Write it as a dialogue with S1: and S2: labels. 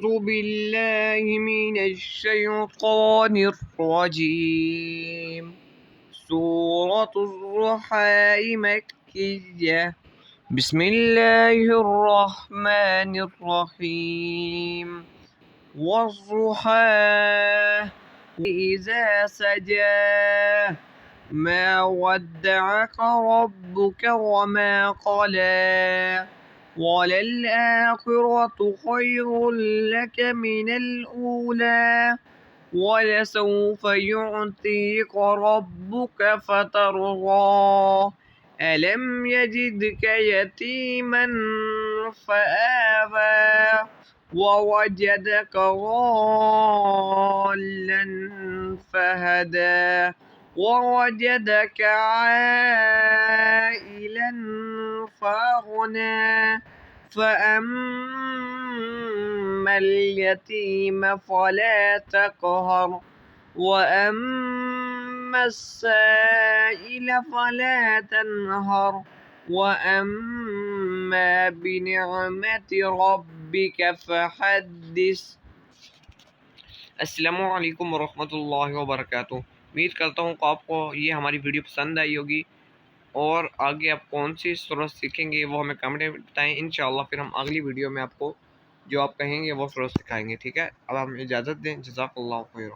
S1: أعوذ بالله من الشيطان الرجيم. سورة الضحى مكية. بسم الله الرحمن الرحيم. والضحى إذا سجى ما ودعك ربك وما قلى وللآخرة خير لك من الأولى ولسوف يعطيك ربك فترضى ألم يجدك يتيما فآوى ووجدك ضالا فهدى ووجدك عائلا فأغنى فأما اليتيم فلا تقهر وأما السائل فلا تنهر وأما بنعمة ربك فحدث। अस्सलामु अलैकुम वरहमतुल्लाहि वबरकातुहू। उम्मीद करता हूँ कि आपको ये हमारी वीडियो पसंद आई होगी और आगे आप कौन सी सूरत सीखेंगे वो हमें कमेंट में बताएं। इंशाअल्लाह फिर हम अगली वीडियो में आपको जो आप कहेंगे वो सूरत सिखाएंगे। ठीक है, अब हम इजाज़त दें। जज़ाकल्लाहु खैर।